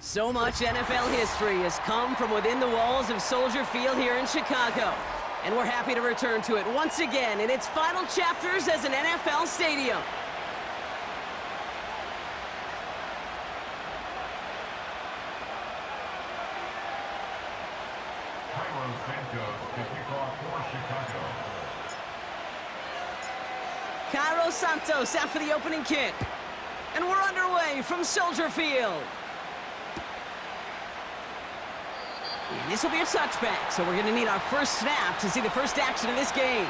So much NFL history has come from within the walls of Soldier Field here in Chicago. And we're happy to return to it once again in its final chapters as an NFL stadium. Cairo Santos out for the opening kick. And we're underway from Soldier Field. And this will be a touchback, so we're going to need our first snap to see the first action of this game.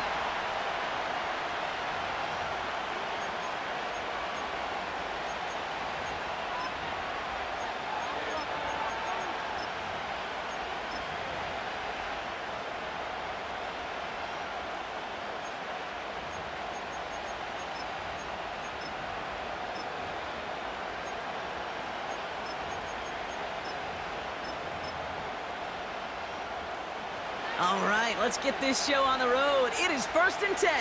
All right, let's get this show on the road. It is 1st and 10.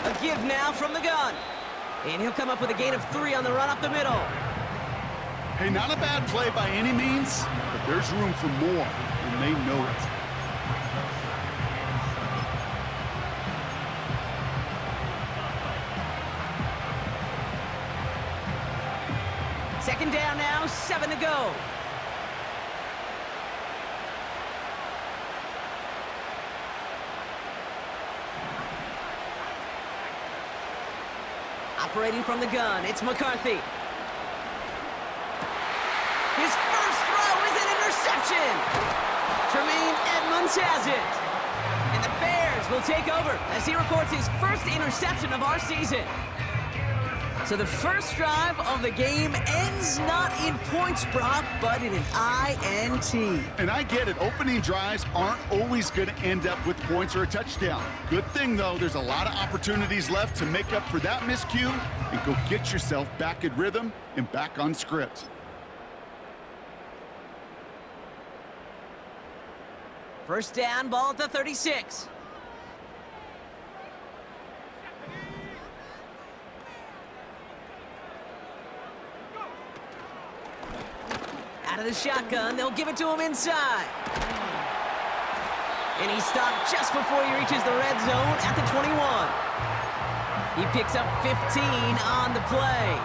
A give now from the gun. And he'll come up with a gain of 3 on the run up the middle. Hey, not a bad play by any means, but there's room for more, and they know it. Second down now, 7 to go. Operating from the gun, it's McCarthy. His first throw is an interception. Tremaine Edmonds has it. And the Bears will take over as he records his first interception of our season. So the first drive of the game ends not in points, Brock, but in an INT. And I get it. Opening drives aren't always going to end up with points or a touchdown. Good thing, though, there's a lot of opportunities left to make up for that miscue and go get yourself back in rhythm and back on script. First down, ball at the 36. Out of the shotgun, they'll give it to him inside. And he stopped just before he reaches the red zone at the 21. He picks up 15 on the play.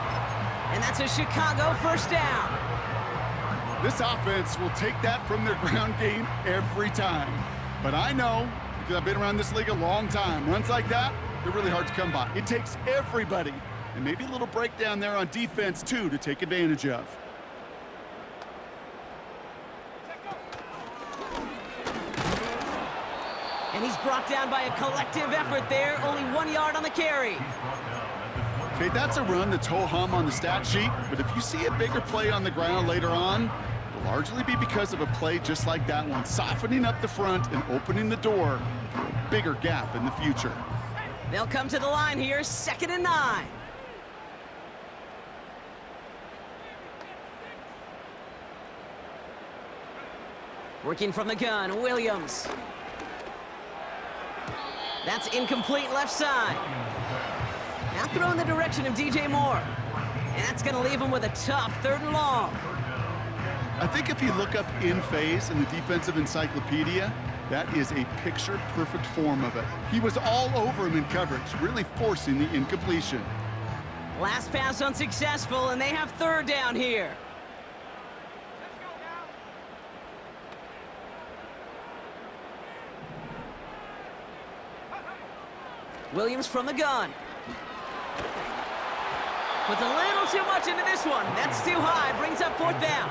And that's a Chicago first down. This offense will take that from their ground game every time. But I know, because I've been around this league a long time, runs like that, they're really hard to come by. It takes everybody. And maybe a little breakdown there on defense, too, to take advantage of. And he's brought down by a collective effort there. Only 1 yard on the carry. Okay, that's a run that's ho-hum on the stat sheet, but if you see a bigger play on the ground later on, it'll largely be because of a play just like that one, softening up the front and opening the door for a bigger gap in the future. They'll come to the line here, 2nd and 9. Working from the gun, Williams. That's incomplete left side. Now throw in the direction of DJ Moore. And that's going to leave him with a tough 3rd and long. I think if you look up in phase in the defensive encyclopedia, that is a picture-perfect form of it. He was all over him in coverage, really forcing the incompletion. Last pass unsuccessful, and they have 3rd down here. Williams from the gun. Puts a little too much into this one. That's too high. Brings up 4th down.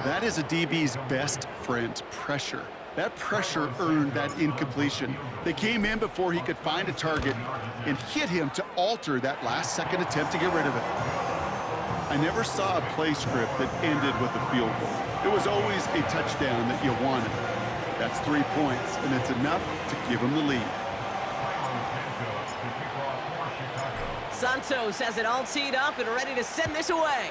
That is a DB's best friend, pressure. That pressure earned that incompletion. They came in before he could find a target and hit him to alter that last-second attempt to get rid of it. I never saw a play script that ended with a field goal. It was always a touchdown that you wanted. That's 3 points, and it's enough to give him the lead. Santos has it all teed up and ready to send this away.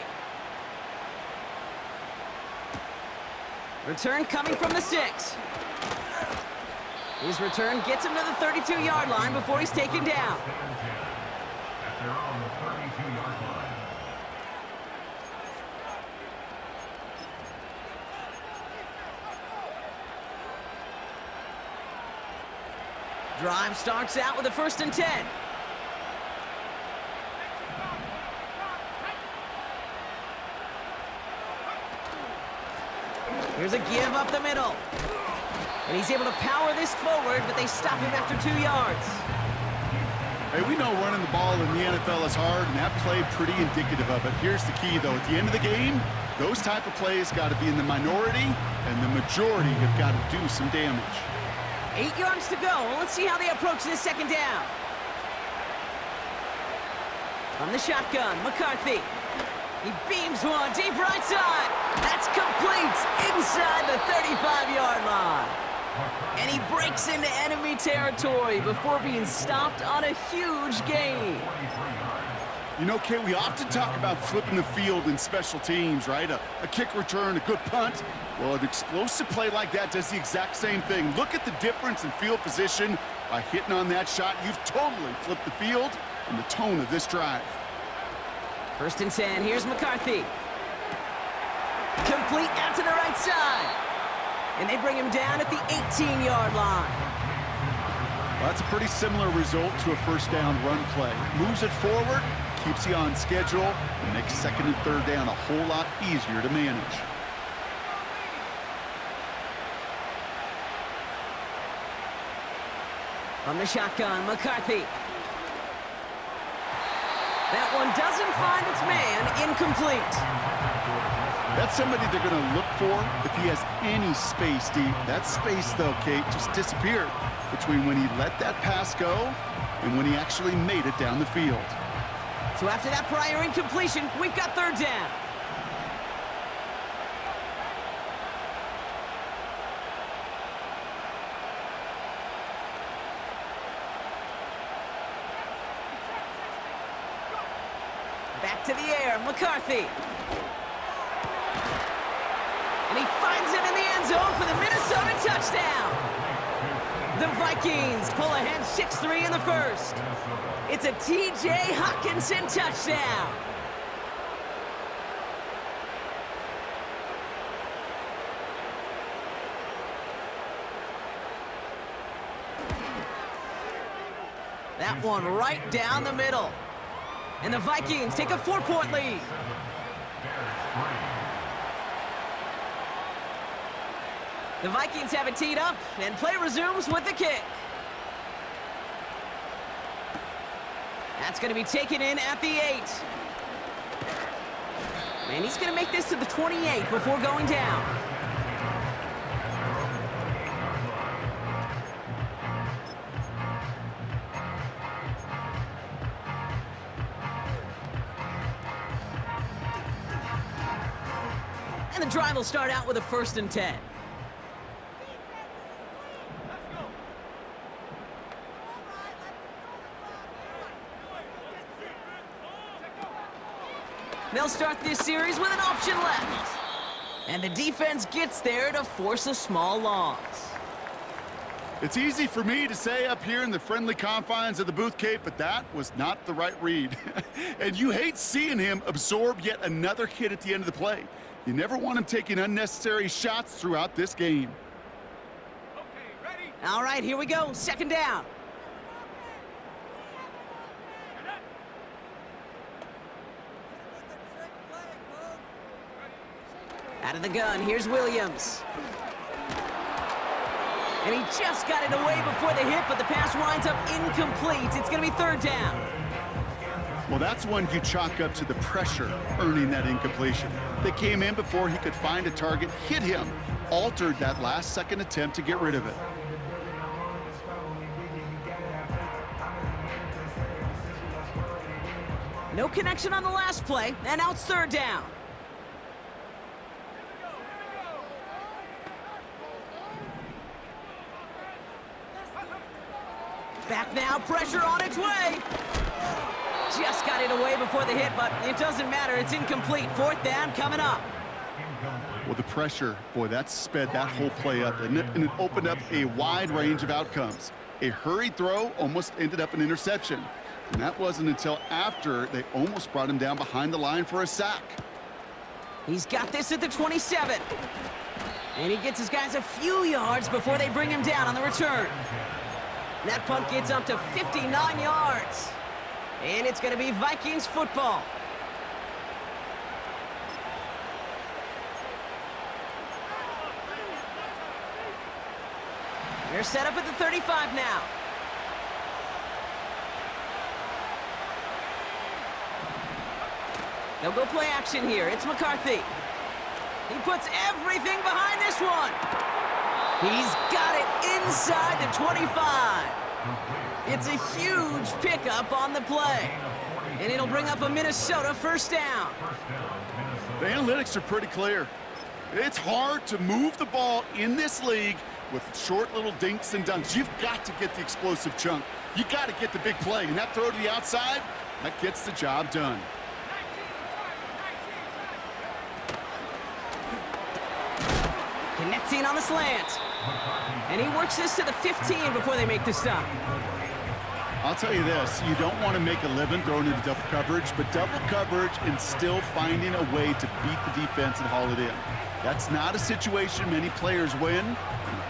Return coming from the 6. His return gets him to the 32-yard line before he's taken down. Drive starts out with a 1st and 10. Here's a give up the middle. And he's able to power this forward, but they stop him after 2 yards. Hey, we know running the ball in the NFL is hard, and that play pretty indicative of it. Here's the key, though. At the end of the game, those type of plays got to be in the minority, and the majority have got to do some damage. 8 yards to go. Let's see how they approach this 2nd down. From the shotgun, McCarthy. He beams one deep right side. That's complete inside the 35-yard line. And he breaks into enemy territory before being stopped on a huge gain. You know, Kate, we often talk about flipping the field in special teams, right? A kick return, a good punt. Well, an explosive play like that does the exact same thing. Look at the difference in field position. By hitting on that shot, you've totally flipped the field and the tone of this drive. 1st and 10, here's McCarthy. Complete out to the right side. And they bring him down at the 18-yard line. Well, that's a pretty similar result to a 1st down run play. Moves it forward, keeps you on schedule, and makes 2nd and 3rd down a whole lot easier to manage. From the shotgun, McCarthy. That one doesn't find its man, incomplete. That's somebody they're going to look for if he has any space deep. That space, though, Kate, just disappeared between when he let that pass go and when he actually made it down the field. So after that prior incompletion, we've got 3rd down. Back to the air, McCarthy. And he finds him in the end zone for the Minnesota touchdown. The Vikings pull ahead 6-3 in the 1st. It's a T.J. Hockenson touchdown. That one right down the middle. And the Vikings take a 4-point lead. The Vikings have it teed up, and play resumes with the kick. That's going to be taken in at the 8. And he's going to make this to the 28 before going down. And the drive will start out with a 1st and 10. They'll start this series with an option left. And the defense gets there to force a small loss. It's easy for me to say up here in the friendly confines of the booth, Kate, but that was not the right read. And you hate seeing him absorb yet another hit at the end of the play. You never want him taking unnecessary shots throughout this game. All right, here we go. 2nd down. Out of the gun, here's Williams. And he just got it away before the hit, but the pass winds up incomplete. It's going to be 3rd down. Well, that's one you chalk up to the pressure earning that incompletion. They came in before he could find a target, hit him, altered that last-second attempt to get rid of it. No connection on the last play, and now it's 3rd down. Back now, pressure on its way. Just got it away before the hit, but it doesn't matter. It's incomplete. 4th down coming up. Well, the pressure, boy, that sped that whole play up, and it opened up a wide range of outcomes. A hurried throw almost ended up an interception. And that wasn't until after they almost brought him down behind the line for a sack. He's got this at the 27. And he gets his guys a few yards before they bring him down on the return. That punt gets up to 59 yards. And it's going to be Vikings football. They're set up at the 35 now. They'll go play action here. It's McCarthy. He puts everything behind this one. He's got it inside the 25. It's a huge pickup on the play. And it'll bring up a Minnesota first down. The analytics are pretty clear. It's hard to move the ball in this league with short little dinks and dunks. You've got to get the explosive chunk. You got to get the big play. And that throw to the outside, that gets the job done. Connecting on the slant. And he works this to the 15 before they make the stop. I'll tell you this, you don't want to make a living throwing into double coverage, but double coverage and still finding a way to beat the defense and haul it in. That's not a situation many players win,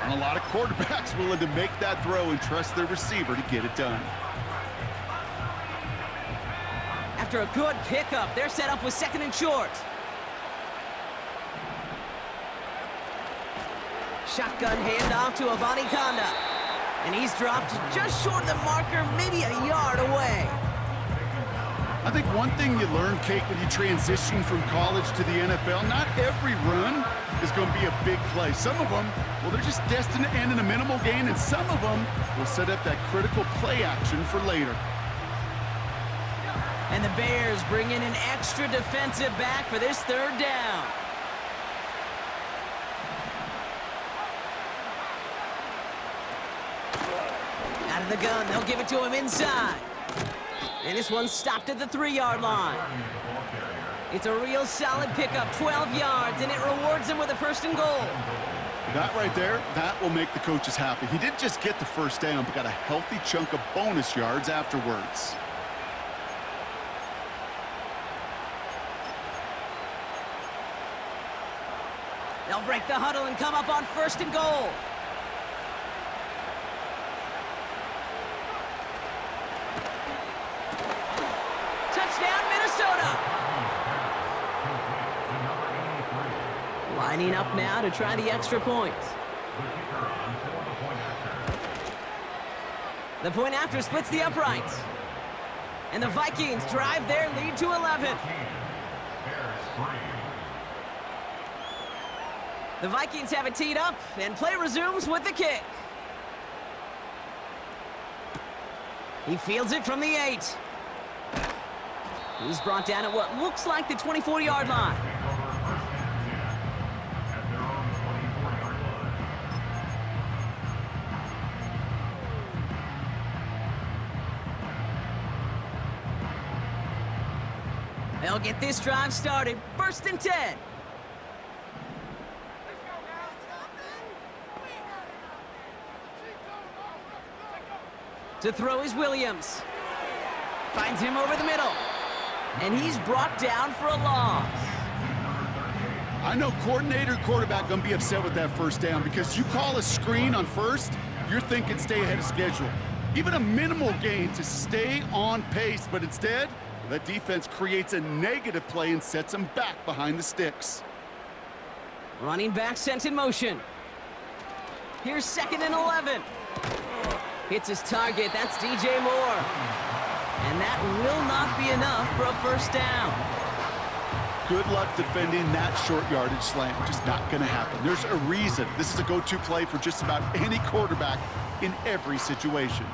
and a lot of quarterbacks willing to make that throw and trust their receiver to get it done. After a good pickup, they're set up with second and short. Shotgun handoff to Abanikanda. And he's dropped just short of the marker, maybe a yard away. I think one thing you learn, Kate, when you transition from college to the NFL, not every run is going to be a big play. Some of them, well, they're just destined to end in a minimal gain, and some of them will set up that critical play action for later. And the Bears bring in an extra defensive back for this third down. Out of the gun, they'll give it to him inside. And this one's stopped at the 3-yard line. It's a real solid pickup, 12 yards, and it rewards him with a first and goal. That right there, that will make the coaches happy. He didn't just get the first down, but got a healthy chunk of bonus yards afterwards. They'll break the huddle and come up on first and goal. Touchdown, Minnesota! Lining up now to try the extra point. The point after splits the uprights. And the Vikings drive their lead to 11. The Vikings have it teed up, and play resumes with the kick. He fields it from the 8. He's brought down at what looks like the 24-yard line. They'll get this drive started. First and 10. To throw is Williams. Finds him over the middle. And he's brought down for a loss. I know coordinator and quarterback going to be upset with that first down because you call a screen on first, you're thinking stay ahead of schedule. Even a minimal gain to stay on pace, but instead, that defense creates a negative play and sets them back behind the sticks. Running back sent in motion. Here's second and 11. Hits his target. That's DJ Moore. And that will not be enough for a first down. Good luck defending that short yardage slant. Just not going to happen. There's a reason. This is a go-to play for just about any quarterback in every situation.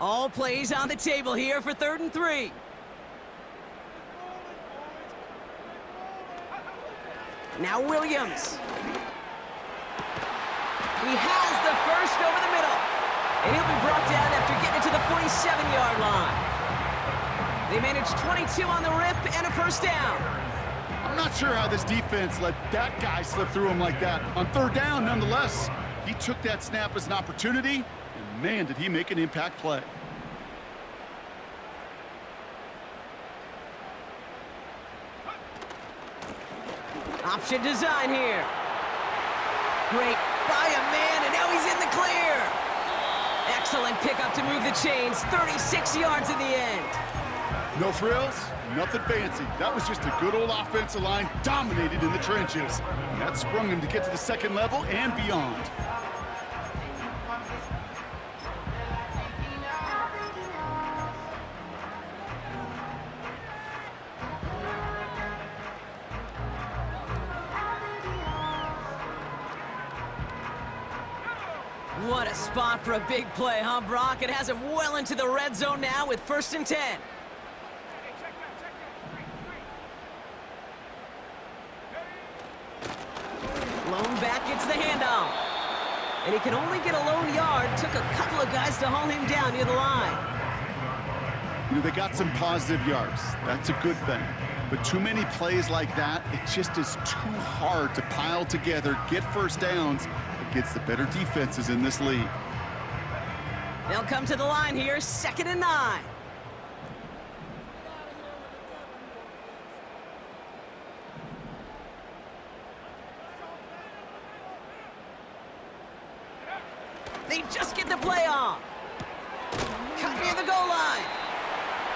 All plays on the table here for 3rd and 3. Now Williams. He has the first over the middle. And he'll be brought down after getting it to the 47-yard line. They managed 22 on the rip and a first down. I'm not sure how this defense let that guy slip through him like that. On third down, nonetheless, he took that snap as an opportunity, and man, did he make an impact play. Option design here. Great by a man, and now he's in the clear. Excellent pickup to move the chains. 36 yards in the end. No frills, nothing fancy. That was just a good old offensive line dominated in the trenches. And that sprung him to get to the second level and beyond. What a spot for a big play, huh, Brock? It has him well into the red zone now with 1st and 10. Lone back gets the handoff. And he can only get a lone yard. Took a couple of guys to haul him down near the line. You know, they got some positive yards. That's a good thing. But too many plays like that, it just is too hard to pile together, get first downs against the better defenses in this league. They'll come to the line here, 2nd and 9. They just get the play off. Cut near the goal line.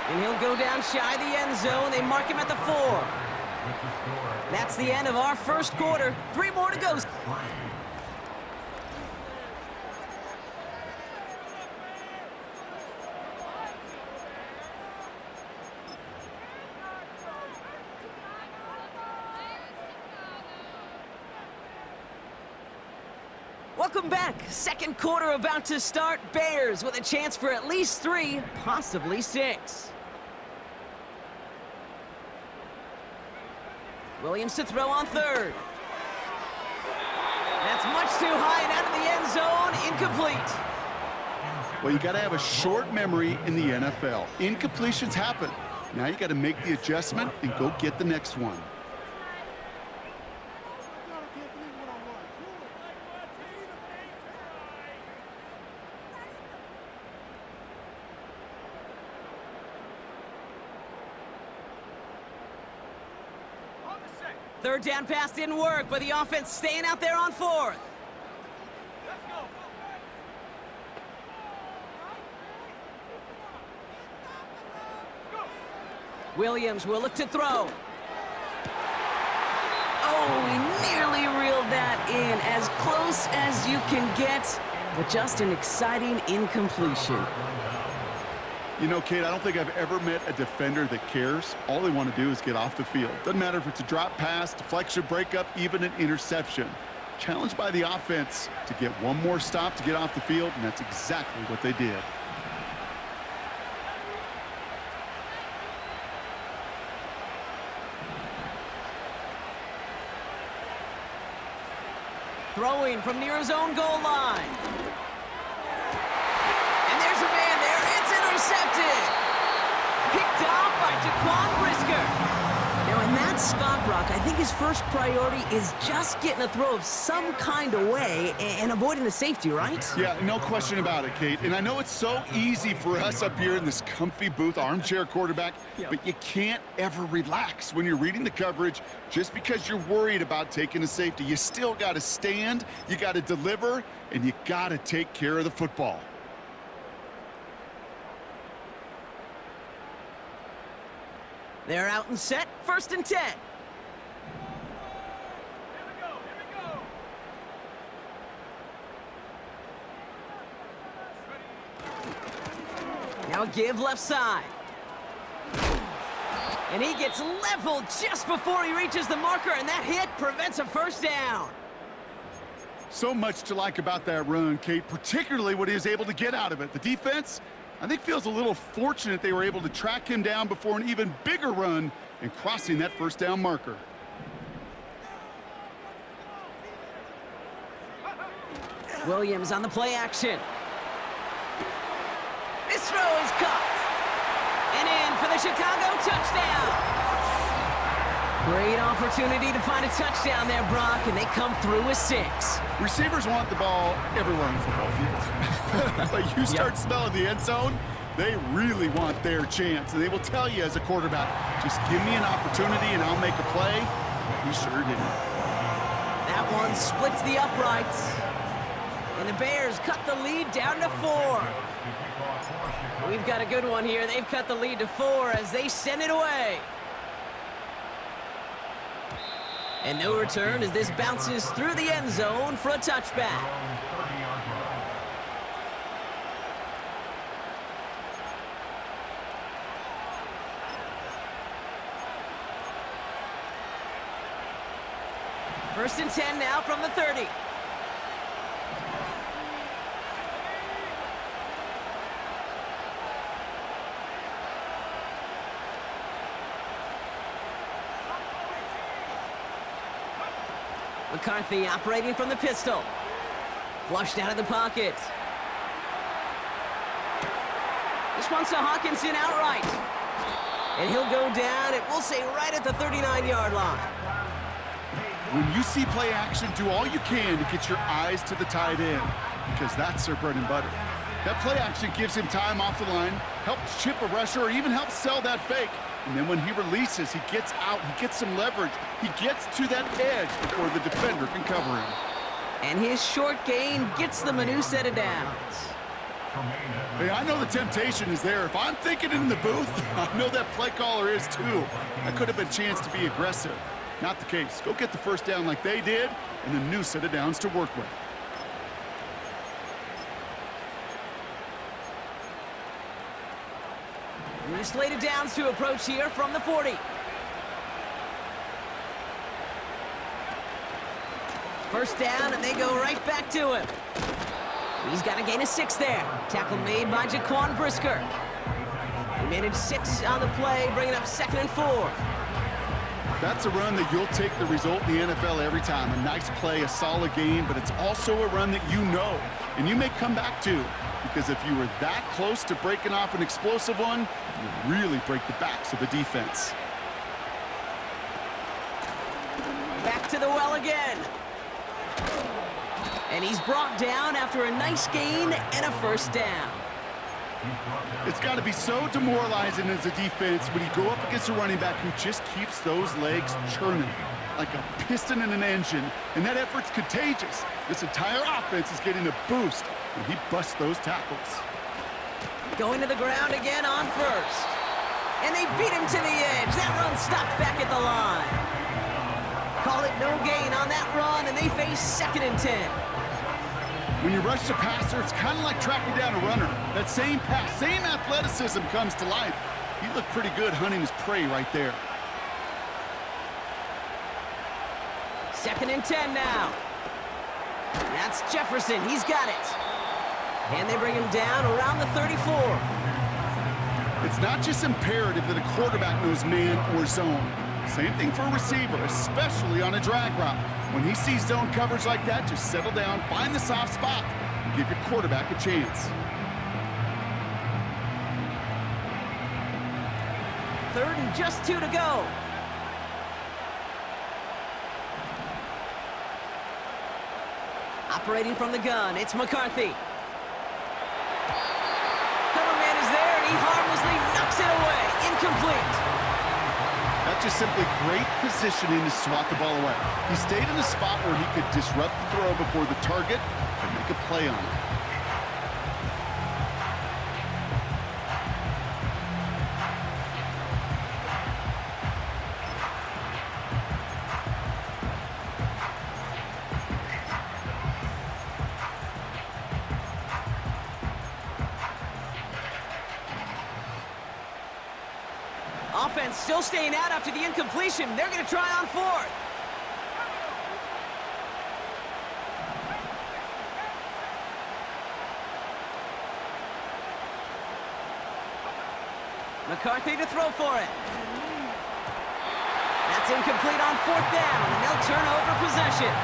And he'll go down shy of the end zone. They mark him at the 4. That's the end of our first quarter. 3 more to go. Welcome back. Second quarter about to start. Bears with a chance for at least 3, possibly 6. Williams to throw on 3rd. That's much too high and out of the end zone. Incomplete. Well, you got to have a short memory in the NFL. Incompletions happen. Now you got to make the adjustment and go get the next one. Third down pass didn't work, but the offense staying out there on 4th. Williams will look to throw. Oh, he nearly reeled that in, as close as you can get, but just an exciting incompletion. You know, Kate, I don't think I've ever met a defender that cares. All they want to do is get off the field. Doesn't matter if it's a drop pass, deflection, breakup, even an interception. Challenged by the offense to get one more stop to get off the field, and that's exactly what they did. Throwing from near his own goal line. And there's a man there. It's intercepted. Picked off by Jaquan Brisker. Now, in that spot, Brock, I think his first priority is just getting a throw of some kind of way and avoiding the safety, right? Yeah, no question about it, Kate. And I know it's so easy for us up here in this comfy booth, armchair quarterback, but you can't ever relax when you're reading the coverage just because you're worried about taking a safety. You still got to stand, you got to deliver, and you got to take care of the football. They're out and set. 1st and 10. Now a give left side. And he gets leveled just before he reaches the marker, and that hit prevents a first down. So much to like about that run, Kate, particularly what he was able to get out of it. The defense, I think, feels a little fortunate they were able to track him down before an even bigger run and crossing that first down marker. Williams on the play action. This throw is caught. And in for the Chicago touchdown. Great opportunity to find a touchdown there, Brock, and they come through with 6. Receivers want the ball everywhere on the football field. But you start smelling the end zone, they really want their chance. And they will tell you as a quarterback, just give me an opportunity and I'll make a play. He sure did. That one splits the uprights. And the Bears cut the lead down to 4. We've got a good one here. They've cut the lead to 4 as they send it away. And no return as this bounces through the end zone for a touchback. First and 10 now from the 30. McCarthy operating from the pistol. Flushed out of the pocket. This one's to Hawkinson outright. And he'll go down, and we'll say right at the 39-yard line. When you see play action, do all you can to get your eyes to the tight end, because that's their bread and butter. That play action gives him time off the line, helps chip a rusher, or even helps sell that fake. And then when he releases, he gets out, he gets some leverage. He gets to that edge before the defender can cover him. And his short gain gets them a new set of downs. Hey, I know the temptation is there. If I'm thinking in the booth, I know that play caller is too. That could have been a chance to be aggressive. Not the case. Go get the first down like they did, and a new set of downs to work with. New slated downs to approach here from the 40. First down, and they go right back to him. He's got a gain of 6 there. Tackle made by Jaquan Brisker. He managed 6 on the play, bringing up 2nd and 4. That's a run that you'll take the result in the NFL every time. A nice play, a solid game, but it's also a run that you know, and you may come back to. Because if you were that close to breaking off an explosive one, you really break the backs of the defense. Back to the well again. And he's brought down after a nice gain and a first down. It's got to be so demoralizing as a defense when you go up against a running back who just keeps those legs churning like a piston in an engine, and that effort's contagious. This entire offense is getting a boost when he busts those tackles. Going to the ground again on first. And they beat him to the edge. That run stopped back at the line. Call it no gain on that run, and they face 2nd and 10. When you rush the passer, it's kind of like tracking down a runner. That same pass, same athleticism comes to life. He looked pretty good hunting his prey right there. 2nd and 10 now. That's Jefferson. He's got it. And they bring him down around the 34. It's not just imperative that a quarterback knows man or zone. Same thing for a receiver, especially on a drag route. When he sees zone coverage like that, just settle down, find the soft spot, and give your quarterback a chance. 3rd and just 2 to go. Operating from the gun, it's McCarthy. Cover man is there, and he harmlessly knocks it away. Incomplete. That's just simply great positioning to swat the ball away. He stayed in a spot where he could disrupt the throw before the target and make a play on it. Offense still staying out after the incompletion. They're going to try on 4th. McCarthy to throw for it. That's incomplete on 4th down, and they'll turn over possession.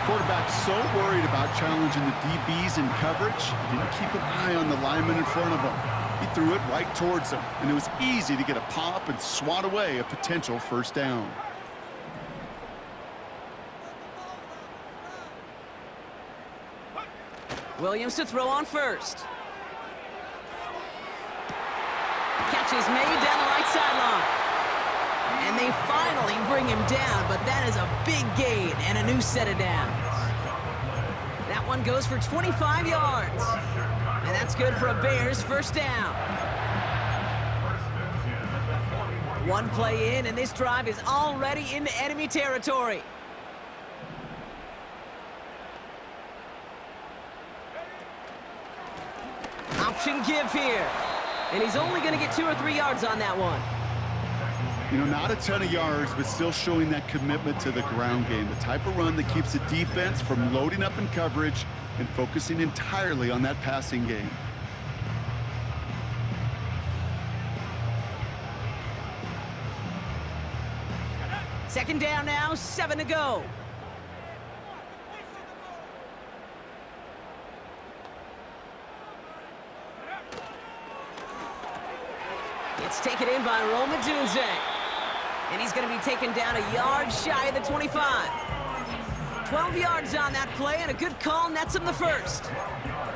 Quarterback so worried about challenging the DBs in coverage, he didn't keep an eye on the lineman in front of him. He threw it right towards him, and it was easy to get a pop and swat away a potential first down. Williams to throw on first. Catch is made down the right sideline. And they finally bring him down, but that is a big gain and a new set of downs. That one goes for 25 yards. And that's good for a Bears first down. One play in, and this drive is already into enemy territory. Option give here. And he's only going to get 2 or 3 yards on that one. You know, not a ton of yards, but still showing that commitment to the ground game. The type of run that keeps the defense from loading up in coverage and focusing entirely on that passing game. Second down now, 7 to go. It's taken in by Roma Dunze. And he's going to be taken down a yard shy of the 25. 12 yards on that play, and a good call nets him the first.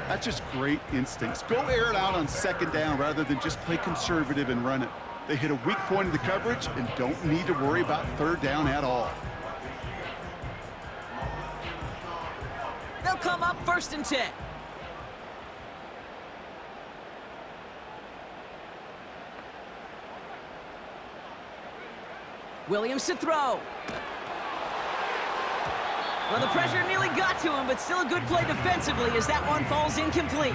That's just great instincts. Go air it out on second down rather than just play conservative and run it. They hit a weak point in the coverage and don't need to worry about third down at all. They'll come up 1st and 10. Williams to throw. Well, the pressure nearly got to him, but still a good play defensively as that one falls incomplete.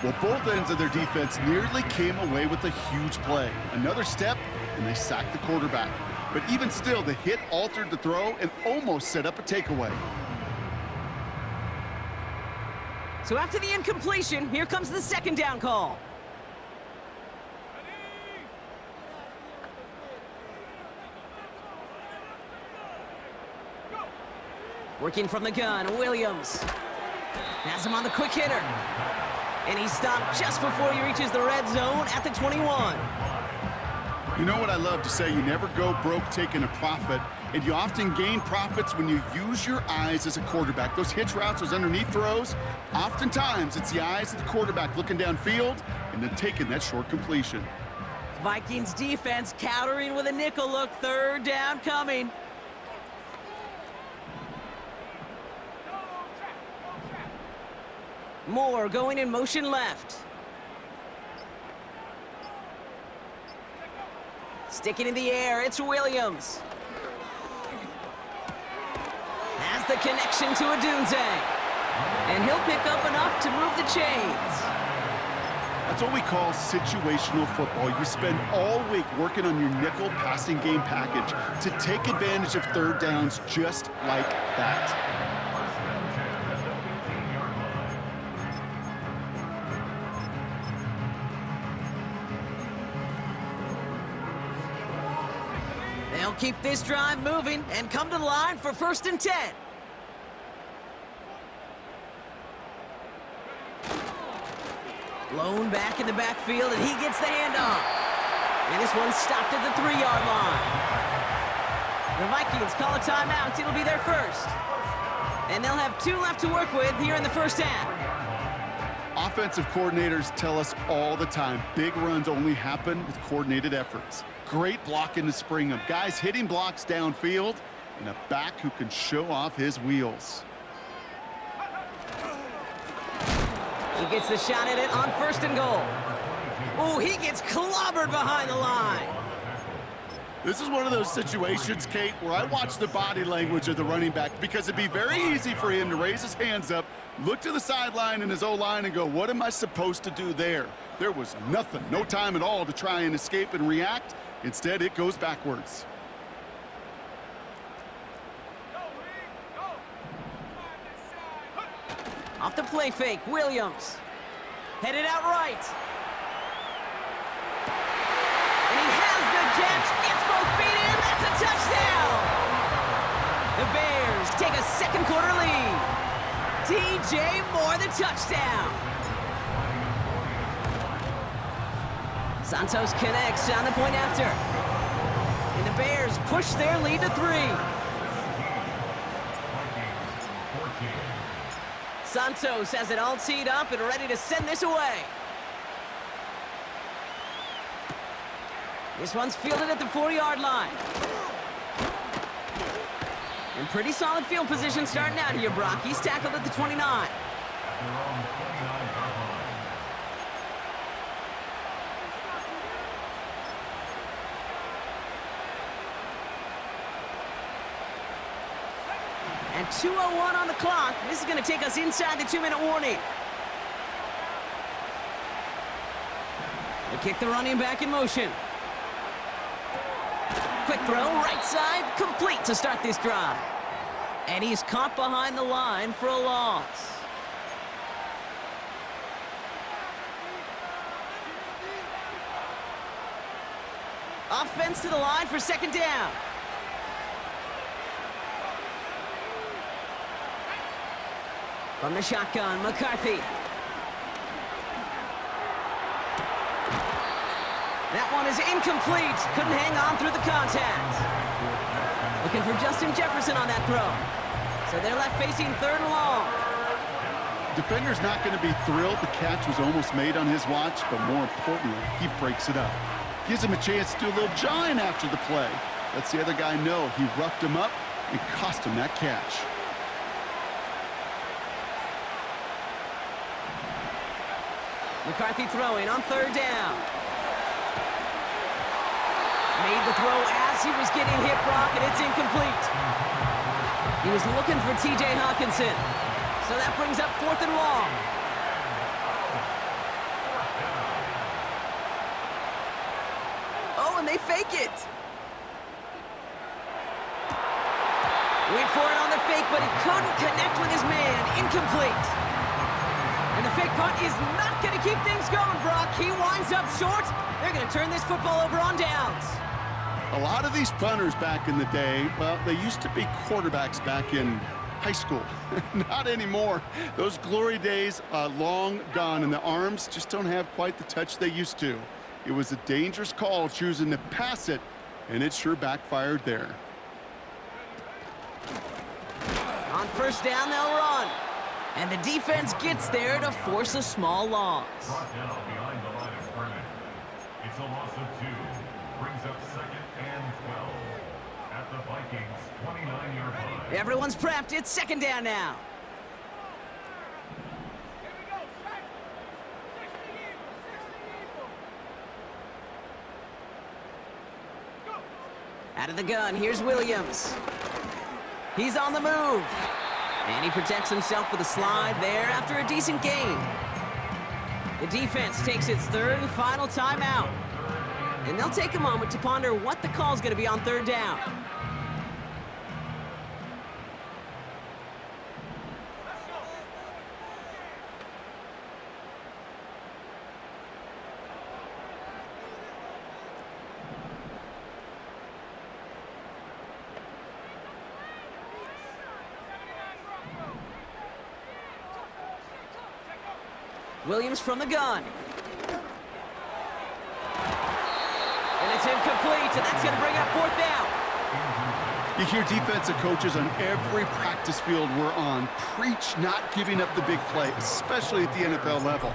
Well, both ends of their defense nearly came away with a huge play. Another step, and they sacked the quarterback. But even still, the hit altered the throw and almost set up a takeaway. So after the incompletion, here comes the second down call. Working from the gun, Williams. Has him on the quick hitter. And he's stopped just before he reaches the red zone at the 21. You know what I love to say? You never go broke taking a profit, and you often gain profits when you use your eyes as a quarterback. Those hitch routes, those underneath throws, oftentimes it's the eyes of the quarterback looking downfield and then taking that short completion. Vikings defense countering with a nickel look. Third down coming. Moore going in motion left. Sticking in the air, it's Williams. Has the connection to Dunze. And he'll pick up enough to move the chains. That's what we call situational football. You spend all week working on your nickel passing game package to take advantage of third downs just like that. They'll keep this drive moving and come to the line for 1st and 10. Blown back in the backfield, and he gets the handoff. And this one's stopped at the 3-yard line. The Vikings call a timeout. It'll be their first. And they'll have 2 left to work with here in the first half. Offensive coordinators tell us all the time, big runs only happen with coordinated efforts. Great blocking to spring them. Guys hitting blocks downfield, and a back who can show off his wheels. He gets the shot at it on 1st and goal. Oh, he gets clobbered behind the line. This is one of those situations, Kate, where I watch the body language of the running back because it'd be very easy for him to raise his hands up, look to the sideline in his O-line and go, what am I supposed to do there? There was nothing, no time at all to try and escape and react. Instead, it goes backwards. Off the play fake, Williams. Headed out right. And he has the catch, gets both feet in, that's a touchdown! The Bears Vikings take a second quarter lead. DJ Moore, the touchdown. Santos connects on the point after. And the Bears push their lead to 3. Santos has it all teed up and ready to send this away. This one's fielded at the 4-yard line. In pretty solid field position starting out here, Brock. He's tackled at the 29. And 2:01 on the clock. This is going to take us inside the 2-minute warning. They kick the running back in motion. Quick throw, right side, complete to start this drive. And he's caught behind the line for a loss. Offense to the line for second down. From the shotgun, McCarthy. That one is incomplete. Couldn't hang on through the contact. Looking for Justin Jefferson on that throw. So they're left facing 3rd and long. Defender's not going to be thrilled the catch was almost made on his watch, but more importantly, he breaks it up. Gives him a chance to do a little jawing after the play. Lets the other guy know he roughed him up and cost him that catch. McCarthy throwing on 3rd down. Made the throw as he was getting hit, Brock, and it's incomplete. He was looking for T.J. Hawkinson. So that brings up 4th and long. Oh, and they fake it. Wait for it on the fake, but he couldn't connect with his man. Incomplete. And the fake punt is not going to keep things going, Brock. He winds up short. They're going to turn this football over on downs. A lot of these punters back in the day, well, they used to be quarterbacks back in high school. Not anymore. Those glory days are long gone, and the arms just don't have quite the touch they used to. It was a dangerous call choosing to pass it, and it sure backfired there. On 1st down, they'll run. And the defense gets there to force a small loss. Brought down behind the line of scrimmage. It's a loss of 2. Brings up 2nd and 12 at the Vikings 29-yard line. Everyone's prepped. It's 2nd down now. Out of the gun, here's Williams. He's on the move. And he protects himself with a slide there after a decent gain. The defense takes its 3rd and final timeout. And they'll take a moment to ponder what the call's going to be on 3rd down. Williams from the gun. And it's incomplete, and that's going to bring up 4th down. You hear defensive coaches on every practice field we're on preach not giving up the big play, especially at the NFL level.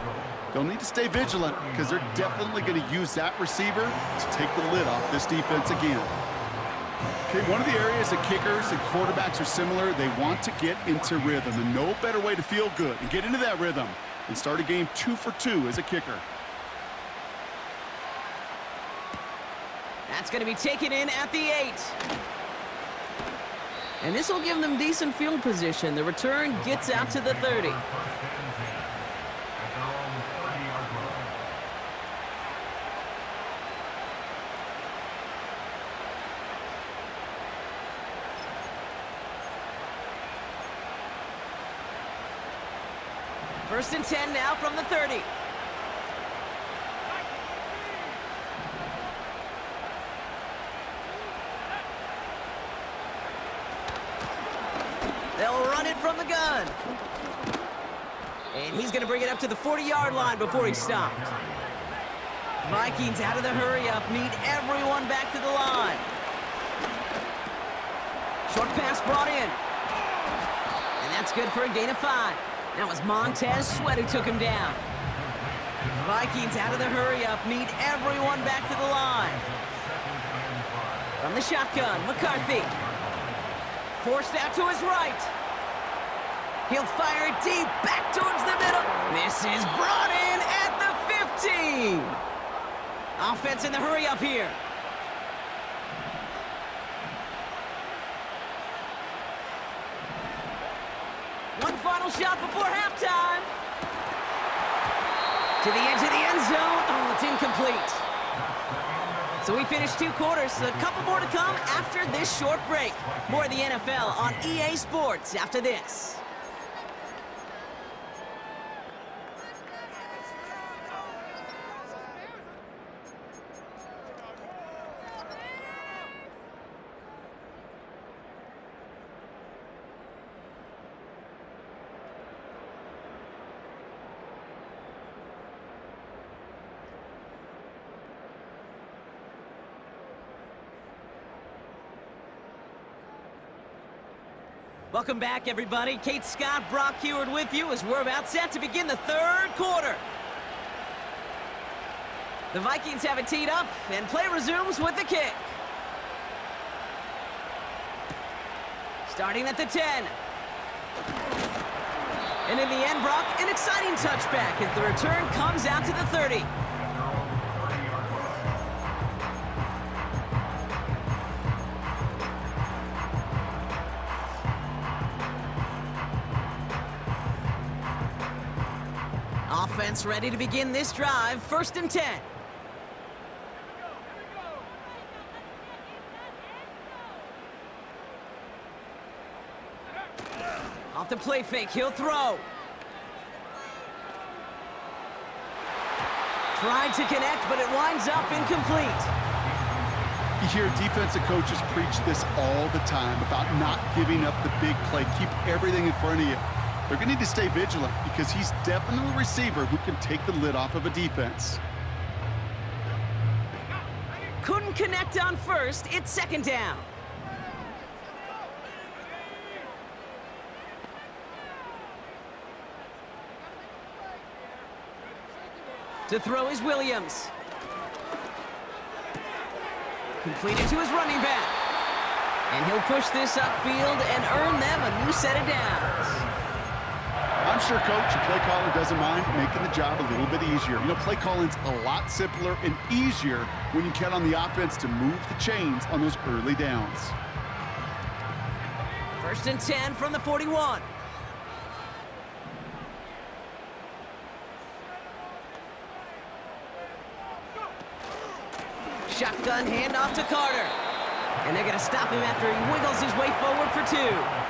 They'll need to stay vigilant because they're definitely going to use that receiver to take the lid off this defense again. Okay, one of the areas that kickers and quarterbacks are similar, they want to get into rhythm, and no better way to feel good and get into that rhythm and start a game 2 for 2 as a kicker. That's going to be taken in at the 8. And this will give them decent field position. The return gets out to the 30. First and 10 now from the 30. from the gun. And he's going to bring it up to the 40-yard line before he's stopped. Vikings out of the hurry-up, need everyone back to the line. Short pass brought in. And that's good for a gain of 5. That was Montez Sweat who took him down. Vikings out of the hurry-up, need everyone back to the line. From the shotgun, McCarthy. Forced out to his right. He'll fire it deep, back towards the middle. This is brought in at the 15. Offense in the hurry-up here. One final shot before halftime. To the edge of the end zone. Oh, it's incomplete. So we finished 2 quarters. A couple more to come after this short break. More of the NFL on EA Sports after this. Welcome back, everybody. Kate Scott, Brock Heward with you as we're about set to begin the 3rd quarter. The Vikings have it teed up, and play resumes with the kick. Starting at the 10. And in the end, Brock, an exciting touchback as the return comes out to the 30. Offense ready to begin this drive. 1st and 10. Off the play fake, he'll throw. Tried to connect, but it winds up incomplete. You hear defensive coaches preach this all the time about not giving up the big play. Keep everything in front of you. They're going to need to stay vigilant because he's definitely a receiver who can take the lid off of a defense. Couldn't connect on 1st. It's 2nd down. To throw is Williams. Completed to his running back. And he'll push this upfield and earn them a new set of downs. I'm sure coach and play caller doesn't mind making the job a little bit easier. You know, play calling's a lot simpler and easier when you count on the offense to move the chains on those early downs. 1st and 10 from the 41. Shotgun handoff to Carter. And they're going to stop him after he wiggles his way forward for 2.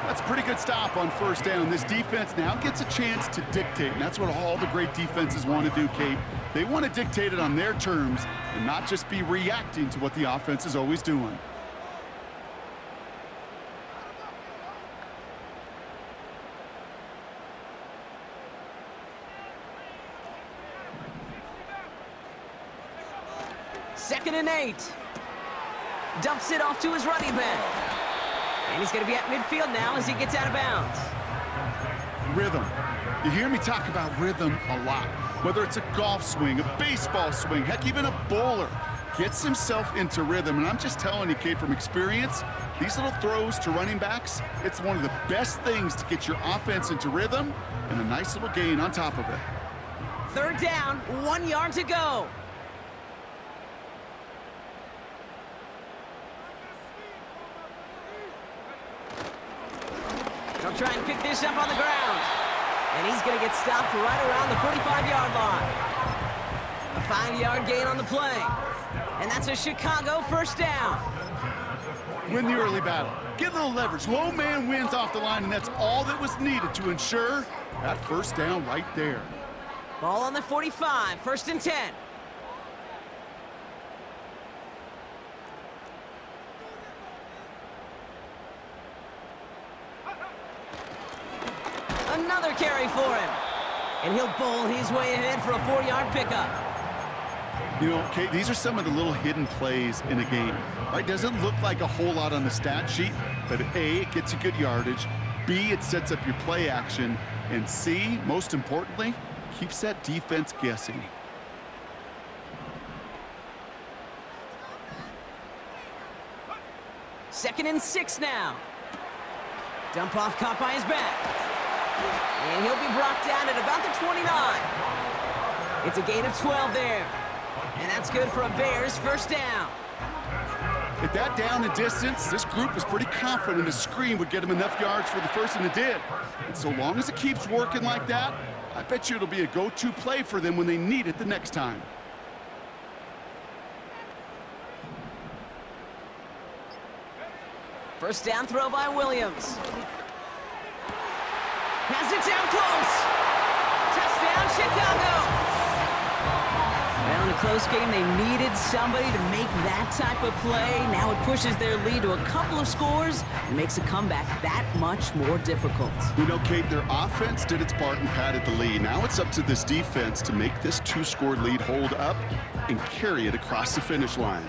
That's a pretty good stop on 1st down. This defense now gets a chance to dictate, and that's what all the great defenses want to do, Kate. They want to dictate it on their terms and not just be reacting to what the offense is always doing. Second and 8. Dumps it off to his running back. And he's going to be at midfield now as he gets out of bounds. Rhythm. You hear me talk about rhythm a lot. Whether it's a golf swing, a baseball swing, heck, even a bowler gets himself into rhythm. And I'm just telling you, Kate, from experience, these little throws to running backs, it's one of the best things to get your offense into rhythm and a nice little gain on top of it. 3rd down, 1 yard to go. He'll try and pick this up on the ground. And he's going to get stopped right around the 45-yard line. A 5-yard gain on the play. And that's a Chicago 1st down. Win the early battle. Get a little leverage. Low man wins off the line, and that's all that was needed to ensure that 1st down right there. Ball on the 45, 1st and 10. another carry for him. And he'll bowl his way ahead for a 4-yard pickup. You know, Kate, these are some of the little hidden plays in a game. Right? Doesn't look like a whole lot on the stat sheet, but A, it gets you good yardage. B, it sets up your play action. And C, most importantly, keeps that defense guessing. Second and 6 now. Dump off caught by his back. And he'll be brought down at about the 29. It's a gain of 12 there. And that's good for a Bears first down. At that down and distance, this group was pretty confident a screen would get him enough yards for the first, and it did. And so long as it keeps working like that, I bet you it'll be a go-to play for them when they need it the next time. First down throw by Williams. Has it down close. Touchdown, Chicago. Well, in a close game, they needed somebody to make that type of play. Now it pushes their lead to a couple of scores and makes a comeback that much more difficult. You know, Kate, their offense did its part and padded the lead. Now it's up to this defense to make this 2-score lead hold up and carry it across the finish line.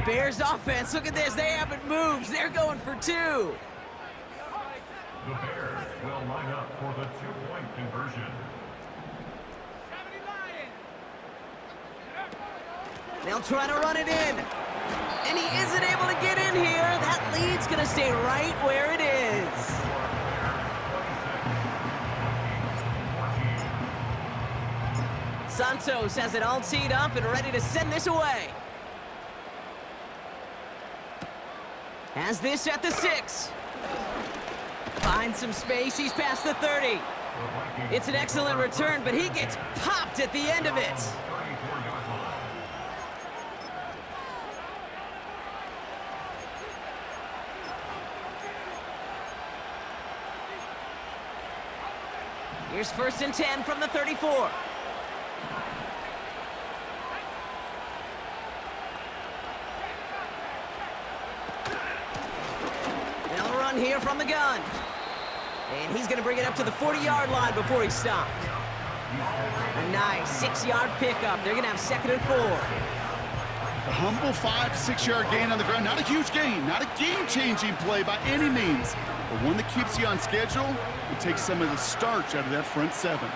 Bears offense, look at this. They haven't moved. They're going for 2. The Bears will line up for the 2-point conversion. They'll try to run it in. And he isn't able to get in here. That lead's going to stay right where it is. Santos has it all teed up and ready to send this away. Has this at the 6. Finds some space. He's past the 30. It's an excellent return, but he gets popped at the end of it. Here's first and 10 from the 34. They'll run here from the gun. And he's going to bring it up to the 40-yard line before he's stopped. A nice 6-yard pickup. They're going to have second and 4. A humble 5 to 6 yard gain on the ground. Not a huge gain, not a game-changing play by any means, but one that keeps you on schedule and takes some of the starch out of that front 7.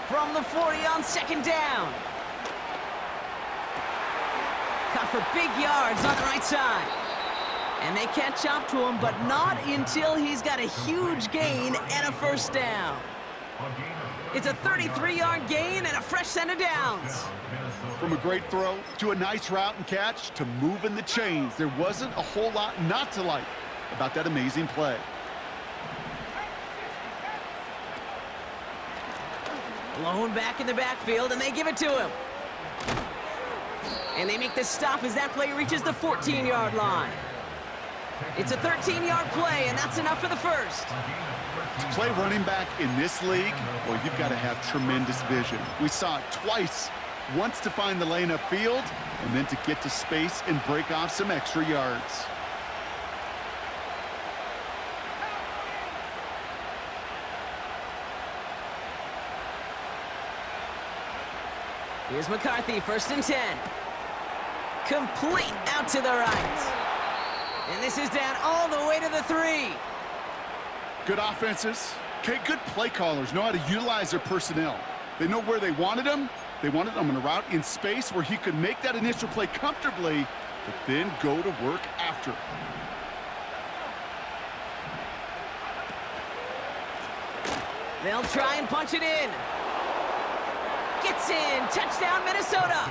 From the 40 on second down. Cut for big yards on the right side. And they catch up to him, but not until he's got a huge gain and a first down. It's a 33-yard gain and a fresh set of downs. From a great throw to a nice route and catch to moving the chains, there wasn't a whole lot not to like about that amazing play. Blown back in the backfield, and they give it to him. And they make the stop as that play reaches the 14-yard line. It's a 13-yard play, and that's enough for the first. To play running back in this league, well, you've got to have tremendous vision. We saw it twice. Once to find the lane upfield, and then to get to space and break off some extra yards. Here's McCarthy, first and 10. Complete out to the right. And this is down all the way to the 3. Good offenses. Okay, good play callers know how to utilize their personnel. They know where they wanted him. They wanted him on a route in space where he could make that initial play comfortably, but then go to work after. They'll try and punch it in. Gets in. Touchdown, Minnesota.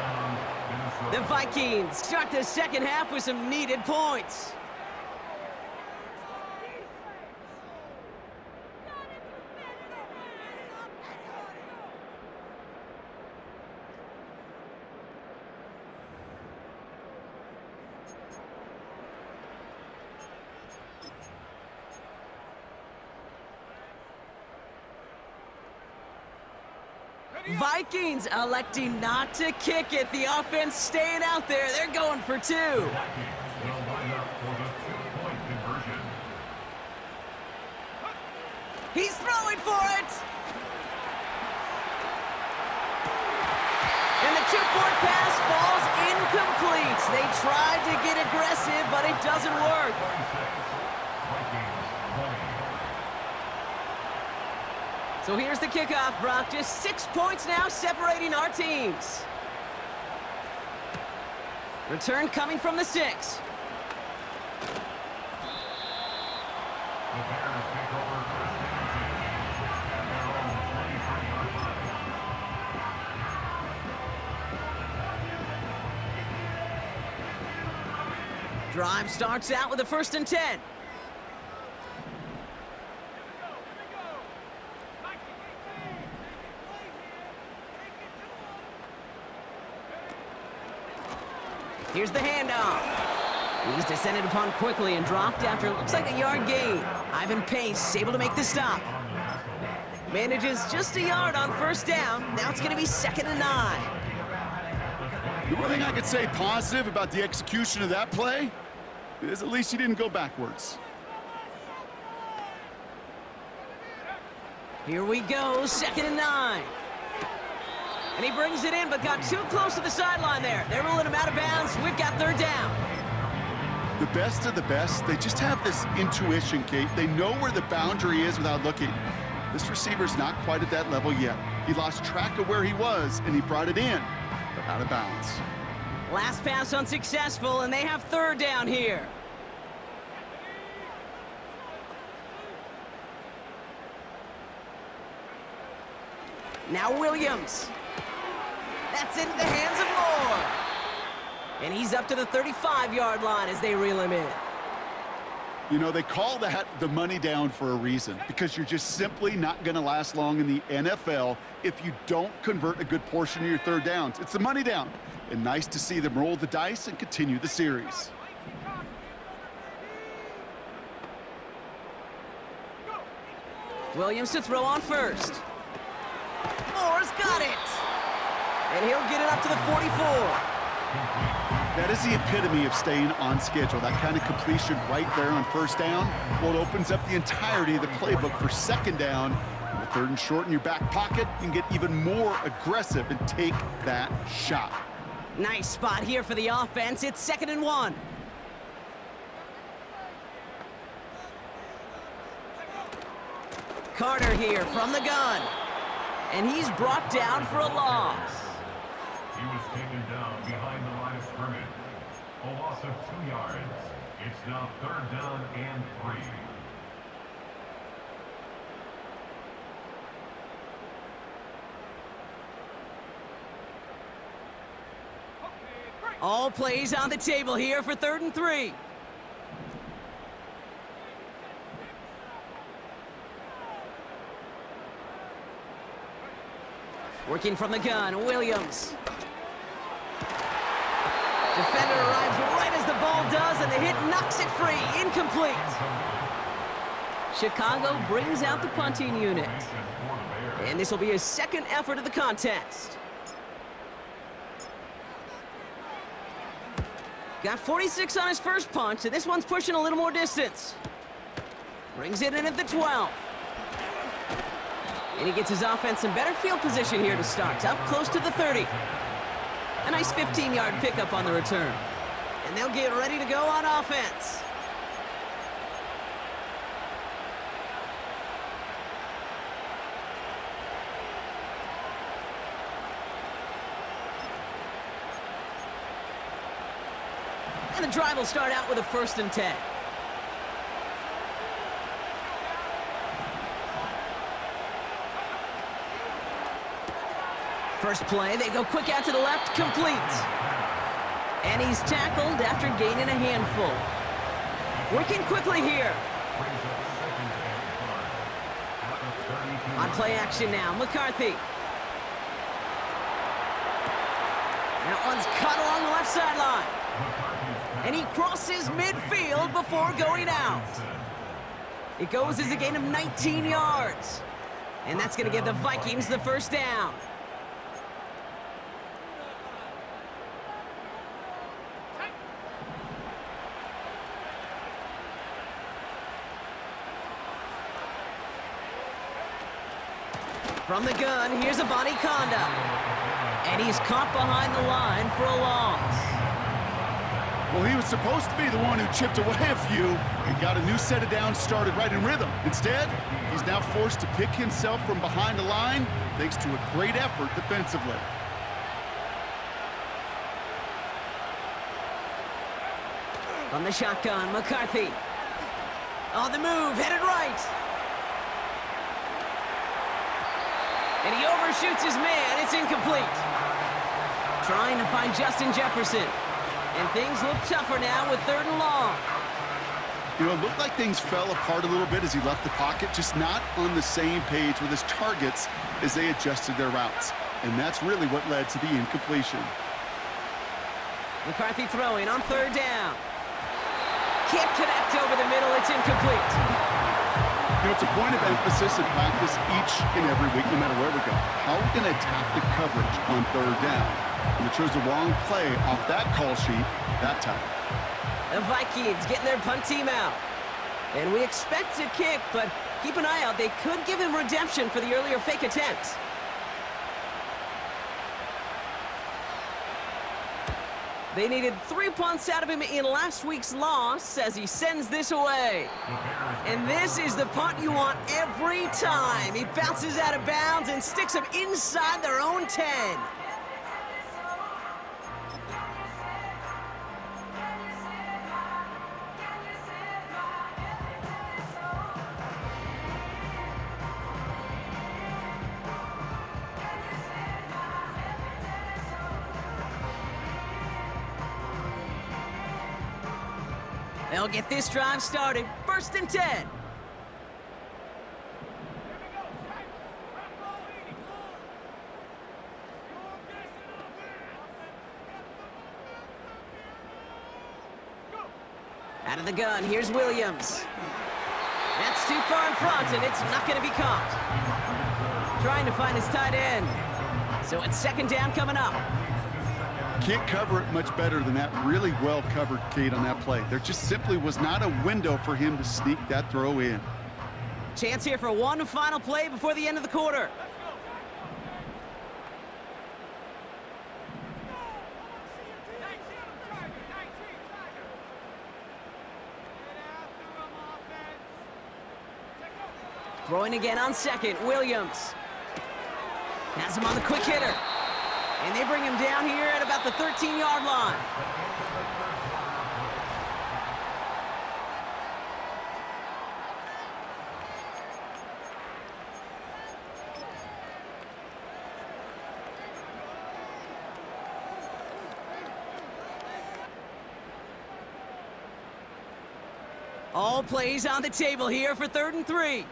The Vikings start the second half with some needed points. Vikings electing not to kick it. The offense staying out there. They're going for two. Vikings will line up for the two-point conversion. He's throwing for it. And the two-point pass falls incomplete. They tried to get aggressive, but it doesn't work. So here's the kickoff, Brock. Just 6 points now separating our teams. Return coming from the 6. The Bears take over first and 10 at their own 23-yard line. Drive starts out with a 1st and 10. Here's the handoff. He's descended upon quickly and dropped after it looks like a yard gain. Ivan Pace able to make the stop. Manages just a yard on 1st down. Now it's going to be 2nd and 9. The one thing I could say positive about the execution of that play is at least he didn't go backwards. Here we go, 2nd and 9. And he brings it in, but got too close to the sideline there. They're ruling him out of bounds. We've got 3rd down. The best of the best, they just have this intuition, Kate. They know where the boundary is without looking. This receiver's not quite at that level yet. He lost track of where he was, and he brought it in, but out of bounds. Last pass unsuccessful, and they have 3rd down here. Now Williams. That's into the hands of Moore. And he's up to the 35-yard line as they reel him in. You know, they call that the money down for a reason, because you're just simply not going to last long in the NFL if you don't convert a good portion of your 3rd downs. It's the money down. And nice to see them roll the dice and continue the series. Williams to throw on 1st. Moore's got it. And he'll get it up to the 44. That is the epitome of staying on schedule. That kind of completion right there on 1st down. Well, it opens up the entirety of the playbook for 2nd down. And with 3rd and short in your back pocket, you can get even more aggressive and take that shot. Nice spot here for the offense. It's 2nd and 1. Carter here from the gun. And he's brought down for a loss. He was taken down behind the line of scrimmage. A loss of 2 yards. It's now 3rd down and 3. All plays on the table here for 3rd and 3. Working from the gun, Williams. Defender arrives right as the ball does, and the hit knocks it free. Incomplete. Chicago brings out the punting unit. And this will be his 2nd effort of the contest. Got 46 on his first punch, and this one's pushing a little more distance. Brings it in at the 12. And he gets his offense in better field position here to start. Up close to the 30. A nice 15-yard pickup on the return. And they'll get ready to go on offense. And the drive will start out with a 1st and 10. First play, they go quick out to the left, complete. And he's tackled after gaining a handful. Working quickly here. On play action now, McCarthy. That one's cut along the left sideline. And he crosses midfield before going out. It goes as a gain of 19 yards. And that's going to give the Vikings the 1st down. From the gun, here's a Bonnie Conda. And he's caught behind the line for a loss. Well, he was supposed to be the one who chipped away a few and got a new set of downs started right in rhythm. Instead, he's now forced to pick himself from behind the line thanks to a great effort defensively. From the shotgun, McCarthy. On the move, headed right. And he overshoots his man. It's incomplete. Trying to find Justin Jefferson. And things look tougher now with 3rd and long. You know, it looked like things fell apart a little bit as he left the pocket, just not on the same page with his targets as they adjusted their routes. And that's really what led to the incompletion. McCarthy throwing on 3rd down. Can't connect over the middle. It's incomplete. You know, it's a point of emphasis in practice each and every week, no matter where we go. How are we going to attack the coverage on 3rd down? And they chose the wrong play off that call sheet that time. The Vikings getting their punt team out. And we expect to kick, but keep an eye out. They could give him redemption for the earlier fake attempt. They needed 3 punts out of him in last week's loss as he sends this away. And this is the punt you want every time. He bounces out of bounds and sticks him inside their own 10. They'll get this drive started. 1st and 10. Out of the gun, here's Williams. That's too far in front, and it's not going to be caught. Trying to find his tight end. So it's 2nd down coming up. Can't cover it much better than that. Really well covered, Kate, on that play. There just simply was not a window for him to sneak that throw in. Chance here for one final play before the end of the quarter. Throwing again on 2nd, Williams. Has him on the quick hitter. And they bring him down here at about the 13-yard line. All plays on the table here for 3rd and 3.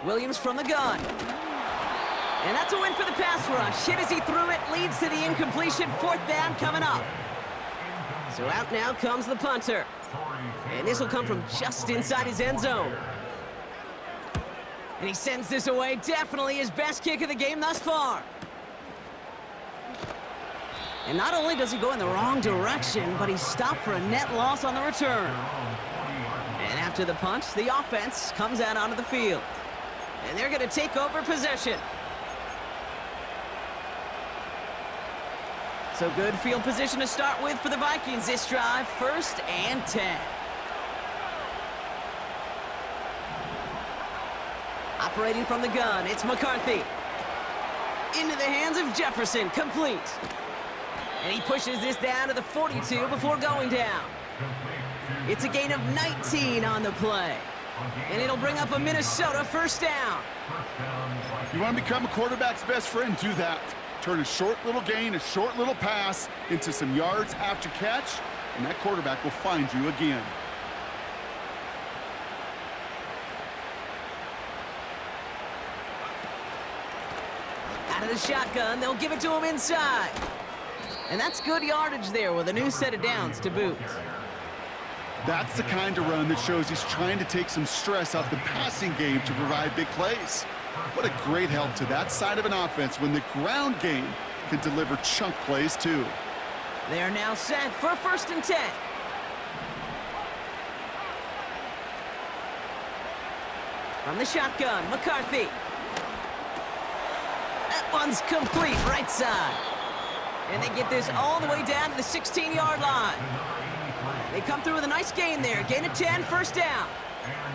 Williams from the gun. And that's a win for the pass rush. Hit as he threw it, leads to the incompletion. 4th down coming up. So out now comes the punter. And this will come from just inside his end zone. And he sends this away. Definitely his best kick of the game thus far. And not only does he go in the wrong direction, but he's stopped for a net loss on the return. And after the punt, the offense comes out onto the field. And they're going to take over possession. So good field position to start with for the Vikings this drive. 1st and 10. Operating from the gun, it's McCarthy. Into the hands of Jefferson, complete. And he pushes this down to the 42 before going down. It's a gain of 19 on the play. And it'll bring up a Minnesota 1st down. You want to become a quarterback's best friend, do that. Turn a short little gain, a short little pass into some yards after catch, and that quarterback will find you again. Out of the shotgun, they'll give it to him inside. And that's good yardage there with a new set of downs to boot. That's the kind of run that shows he's trying to take some stress off the passing game to provide big plays. What a great help to that side of an offense when the ground game can deliver chunk plays too. They are now set for 1st and 10. From the shotgun, McCarthy. That one's complete, right side. And they get this all the way down to the 16-yard line. They come through with a nice gain there. Gain of 10, first down.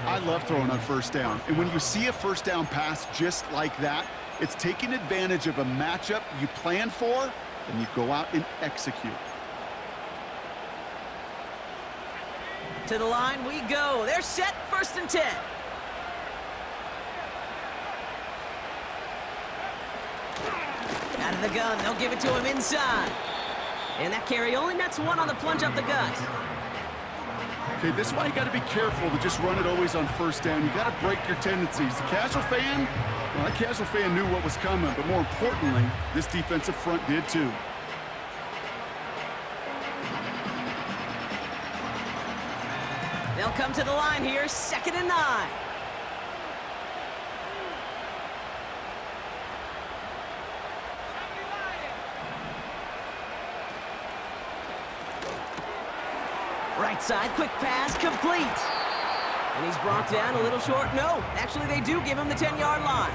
I love throwing on first down. And when you see a first down pass just like that, it's taking advantage of a matchup you plan for, and you go out and execute. To the line we go. They're set, first and 10. Out of the gun, they'll give it to him inside. And that carry only nets one on the plunge up the gut. Okay, this is why you got to be careful to just run it always on first down. You got to break your tendencies. The casual fan, well, that casual fan knew what was coming, but more importantly, this defensive front did too. They'll come to the line here, 2nd and 9. Right side, quick pass, complete. And he's brought down a little short. No, actually they do give him the 10-yard line.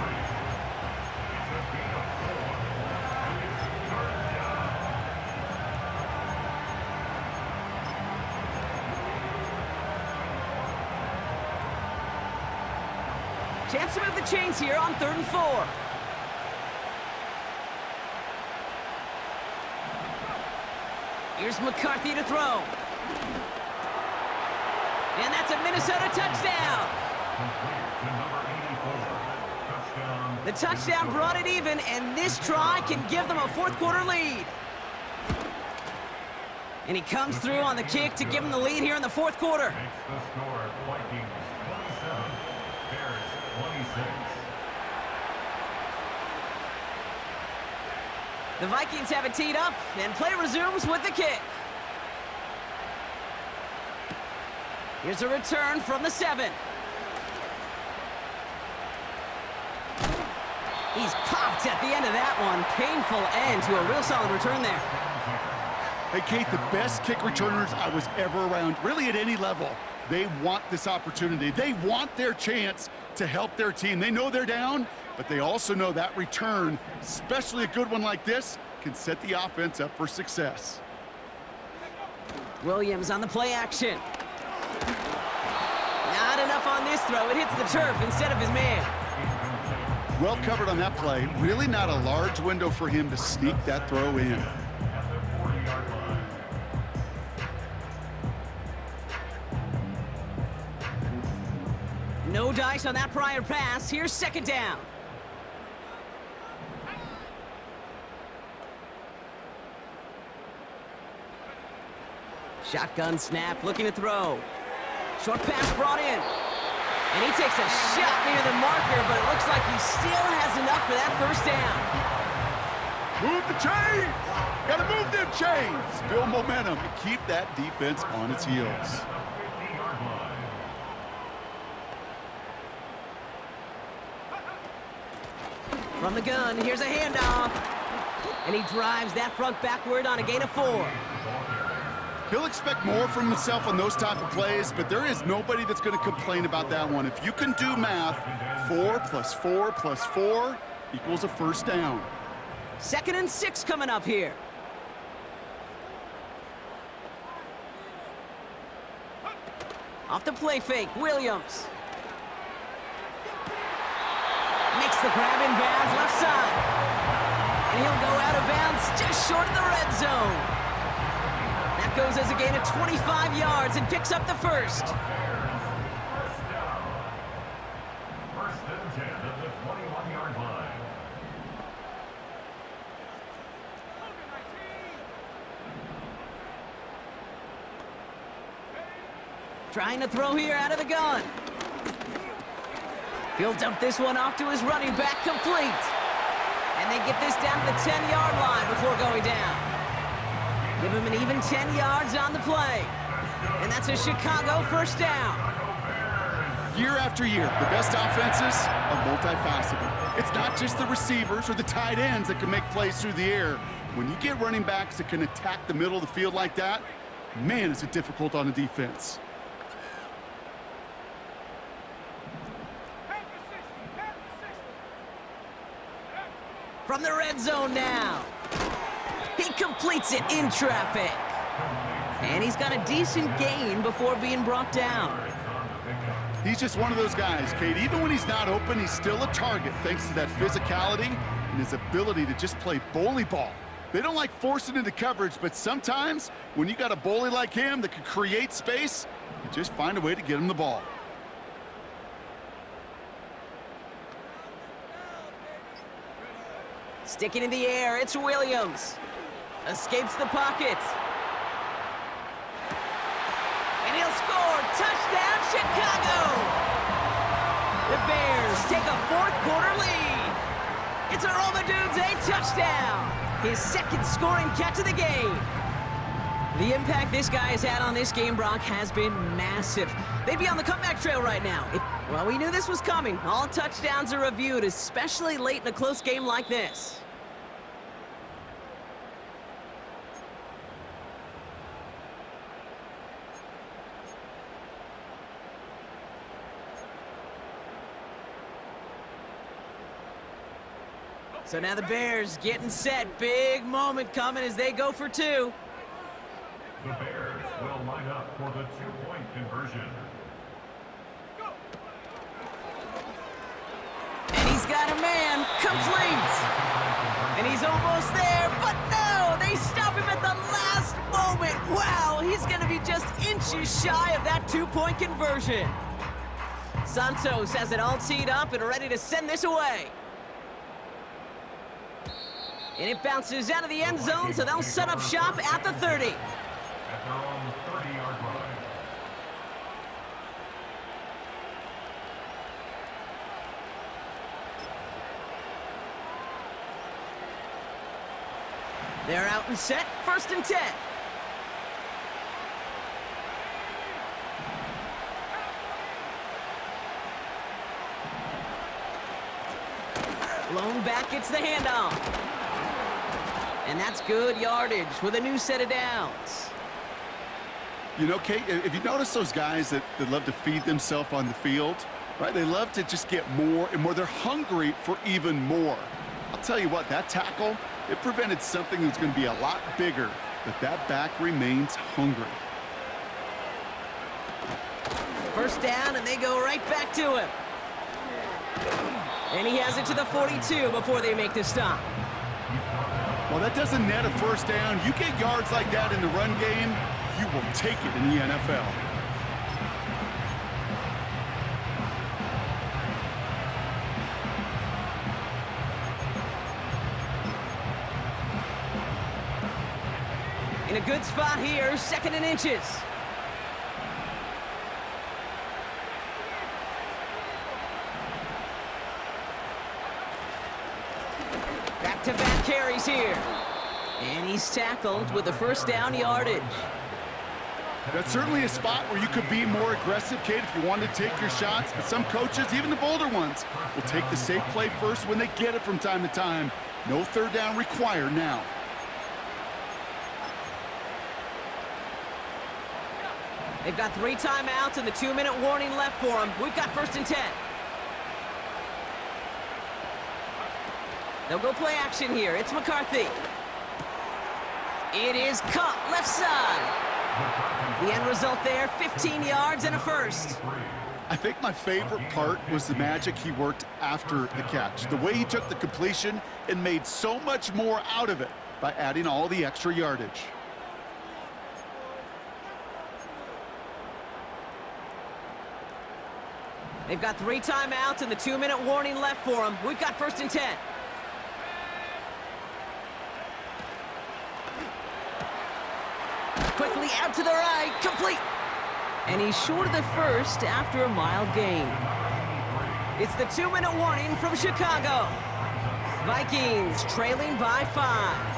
Chance to move the chains here on 3rd and 4. Here's McCarthy to throw. And that's a Minnesota touchdown. The touchdown brought it even, and this try can give them a 4th quarter lead. And he comes through on the kick to give them the lead here in the 4th quarter. Makes the score Vikings 27, Bears 26. The Vikings have it teed up, and play resumes with the kick. Here's a return from the 7. He's popped at the end of that one. Painful end to a real solid return there. Hey, Kate, the best kick returners I was ever around, really at any level, they want this opportunity. They want their chance to help their team. They know they're down, but they also know that return, especially a good one like this, can set the offense up for success. Williams on the play action. Not enough on this throw. It hits the turf instead of his man. Well covered on that play. Really not a large window for him to sneak that throw in. No dice on that prior pass. Here's 2nd down. Shotgun snap, looking to throw. Short pass brought in. And he takes a shot near the marker, but it looks like he still has enough for that first down. Move the chains! Gotta move them chains! Build momentum and keep that defense on its heels. From the gun, here's a handoff. And he drives that front backward on a gain of 4. He'll expect more from himself on those type of plays, but there is nobody that's going to complain about that one. If you can do math, 4 plus 4 plus 4 equals a first down. 2nd and 6 coming up here. Off the play fake, Williams. Makes the grab in bounds, left side. And he'll go out of bounds just short of the red zone. That goes as a gain of 25 yards and picks up the first. First and 10 at the 21-yard line. Trying to throw here out of the gun. He'll dump this one off to his running back, complete. And they get this down to the 10-yard line before going down. Give him an even 10 yards on the play. And that's a Chicago first down. Year after year, the best offenses are multifaceted. It's not just the receivers or the tight ends that can make plays through the air. When you get running backs that can attack the middle of the field like that, man, is it difficult on a defense. from the red zone now. He completes it in traffic. And he's got a decent gain before being brought down. He's just one of those guys, Kate. Even when he's not open, he's still a target thanks to that physicality and his ability to just play bully ball. They don't like forcing into coverage, but sometimes when you got a bully like him that can create space, you just find a way to get him the ball. Sticking in the air, it's Williams. Escapes the pocket. And he'll score. Touchdown, Chicago! The Bears take a fourth-quarter lead. It's a Romadudes a touchdown. His second scoring catch of the game. The impact this guy has had on this game, Brock, has been massive. They'd be on the comeback trail right now. Well, we knew this was coming. All touchdowns are reviewed, especially late in a close game like this. So now the Bears getting set. Big moment coming as they go for two. The Bears will line up for the two-point conversion. And he's got a man. Complete. And he's almost there, but no! They stop him at the last moment. Wow, he's going to be just inches shy of that two-point conversion. Santos has it all teed up and ready to send this away. And it bounces out of the end zone, so they'll set up shop at the 30. At their own 30-yard line. They're out and set, 1st and 10. Lone back gets the handoff. And that's good yardage with a new set of downs. You know, Kate, if you notice those guys that love to feed themselves on the field, right? They love to just get more and more. They're hungry for even more. I'll tell you what, that tackle, it prevented something that's going to be a lot bigger, but that back remains hungry. 1st down, and they go right back to him. And he has it to the 42 before they make the stop. Well, that doesn't net a 1st down. You get yards like that in the run game, you will take it in the NFL. In a good spot here, 2nd and inches. Back-to-back carries here. And he's tackled with the 1st down yardage. That's certainly a spot where you could be more aggressive, Kate, if you wanted to take your shots. But some coaches, even the bolder ones, will take the safe play first when they get it from time to time. No 3rd down required now. They've got 3 timeouts and the 2-minute warning left for them. We've got 1st and 10. They'll go play action here. It's McCarthy. It is caught left side. The end result there, 15 yards and a 1st. I think my favorite part was the magic he worked after the catch. The way he took the completion and made so much more out of it by adding all the extra yardage. They've got 3 timeouts and the 2-minute warning left for them. We've got 1st and 10. Quickly out to the right, complete. And he's short of the 1st after a mild gain. It's the 2-minute warning from Chicago. Vikings trailing by 5.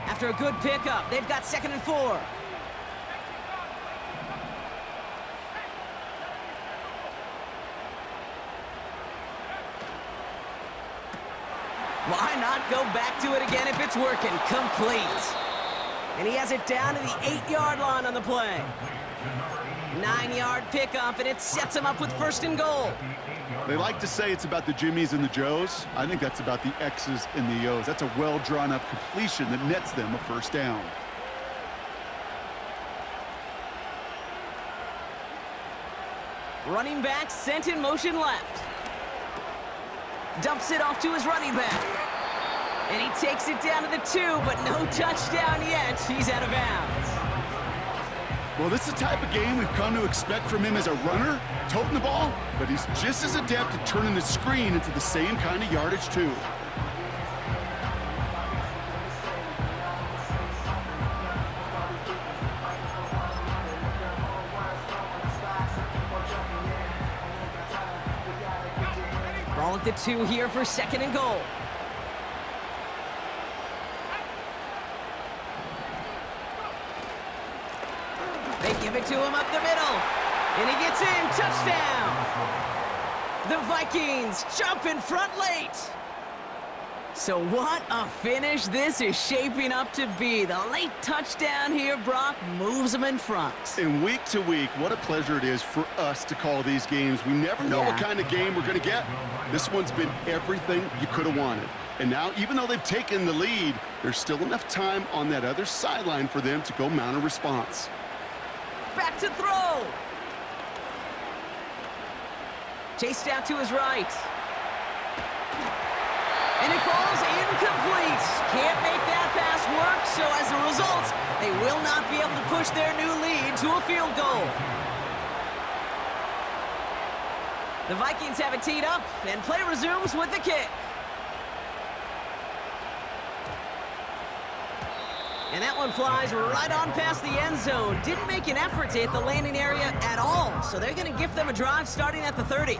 After a good pickup, they've got 2nd and 4. Why not go back to it again if it's working? Complete. And he has it down to the 8-yard line on the play. 9-yard pickup, and it sets him up with 1st and goal. They like to say it's about the Jimmies and the Joes. I think that's about the X's and the O's. That's a well-drawn-up completion that nets them a 1st down. Running back sent in motion left. Dumps it off to his running back. And he takes it down to the 2, but no touchdown yet. He's out of bounds. Well, this is the type of game we've come to expect from him as a runner, toting the ball, but he's just as adept at turning the screen into the same kind of yardage, too. Ball at the 2 here for 2nd and goal. They give it to him up the middle, and he gets in. Touchdown! The Vikings jump in front late. So what a finish this is shaping up to be. The late touchdown here, Brock, moves them in front. And week to week, what a pleasure it is for us to call these games. We never know what kind of game we're going to get. This one's been everything you could have wanted. And now, even though they've taken the lead, there's still enough time on that other sideline for them to go mount a response. Back to throw. Chased out to his right. And it falls incomplete. Can't make that pass work, so as a result, they will not be able to push their new lead to a field goal. The Vikings have it teed up, and play resumes with the kick. And that one flies right on past the end zone. Didn't make an effort to hit the landing area at all, so they're going to gift them a drive starting at the 30.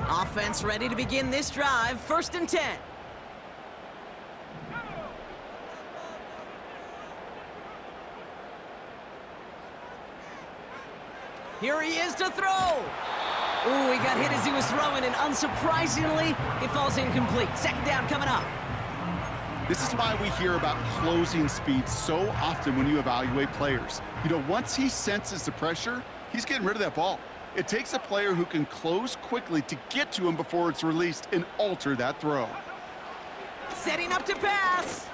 Offense ready to begin this drive, 1st and 10. Here he is to throw. Ooh, he got hit as he was throwing, and unsurprisingly, it falls incomplete. 2nd down coming up. This is why we hear about closing speed so often when you evaluate players. You know, once he senses the pressure, he's getting rid of that ball. It takes a player who can close quickly to get to him before it's released and alter that throw. Setting up to pass.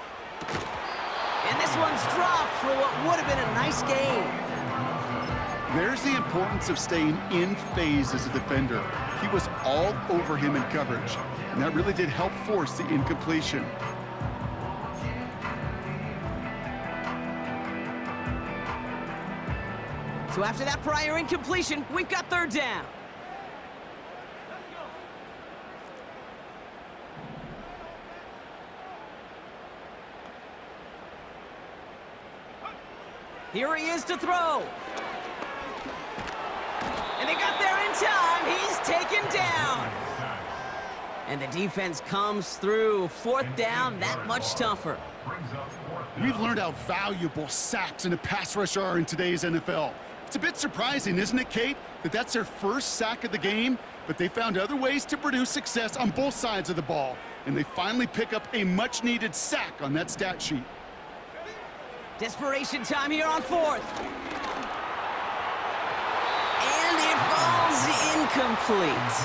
And this one's dropped for what would have been a nice game. There's the importance of staying in phase as a defender. He was all over him in coverage, and that really did help force the incompletion. So after that prior incompletion, we've got 3rd down. Here he is to throw. And they got there in time. He's taken down. And the defense comes through. 4th down, that much tougher. We've learned how valuable sacks and a pass rush are in today's NFL. It's a bit surprising, isn't it, Kate, that that's their first sack of the game, but they found other ways to produce success on both sides of the ball, and they finally pick up a much-needed sack on that stat sheet. Desperation time here on 4th. And it falls incomplete.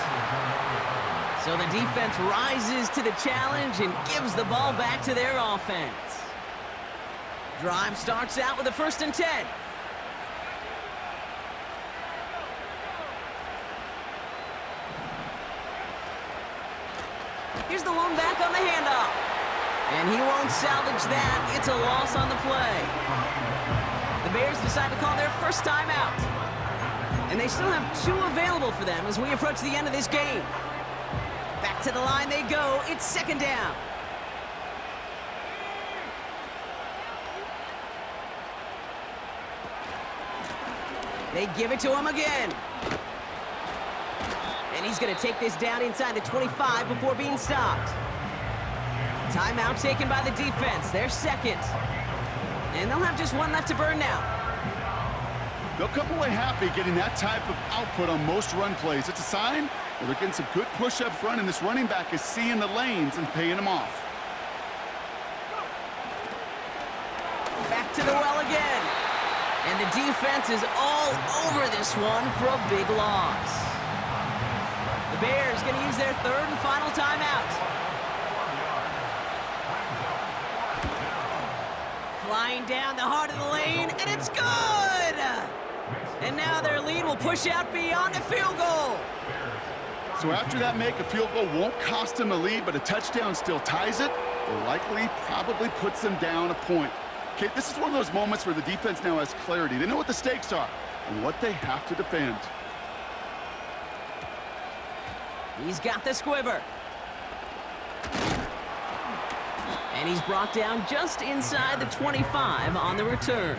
So the defense rises to the challenge and gives the ball back to their offense. Drive starts out with a 1st and 10. Here's the lone back on the handoff. And he won't salvage that. It's a loss on the play. The Bears decide to call their first timeout. And they still have 2 available for them as we approach the end of this game. Back to the line they go. It's 2nd down. They give it to him again. And he's going to take this down inside the 25 before being stopped. Timeout taken by the defense. They're 2nd. And they'll have just 1 left to burn now. They'll come away happy getting that type of output on most run plays. It's a sign Well, they're getting some good push up front, and this running back is seeing the lanes and paying them off. Back to the well again. And the defense is all over this one for a big loss. The Bears going to use their third and final timeout. Flying down the heart of the lane, and it's good! And now their lead will push out beyond a field goal. So after that make, a field goal won't cost them a lead, but a touchdown still ties it, or likely probably puts them down a point. Okay, this is one of those moments where the defense now has clarity. They know what the stakes are and what they have to defend. He's got the squibber. And he's brought down just inside the 25 on the return.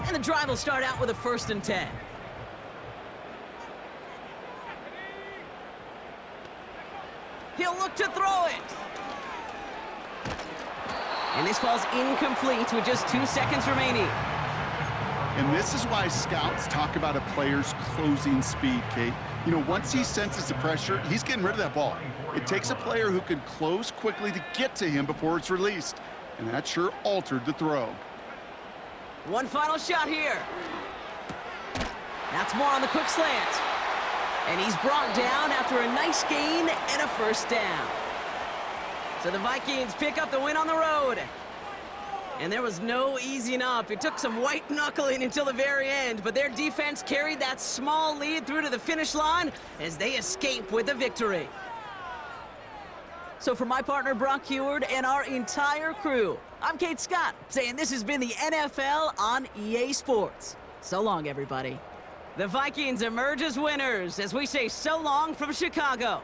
And the drive will start out with a 1st and 10. He'll look to throw it. And this falls incomplete with just 2 seconds remaining. And this is why scouts talk about a player's closing speed, Kate. You know, once he senses the pressure, he's getting rid of that ball. It takes a player who can close quickly to get to him before it's released. And that sure altered the throw. One final shot here. That's more on the quick slant. And he's brought down after a nice gain and a 1st down. So the Vikings pick up the win on the road. And there was no easing up. It took some white knuckling until the very end, but their defense carried that small lead through to the finish line as they escape with the victory. So for my partner Brock Heward and our entire crew, I'm Kate Scott, saying this has been the NFL on EA Sports. So long, everybody. The Vikings emerge as winners as we say so long from Chicago.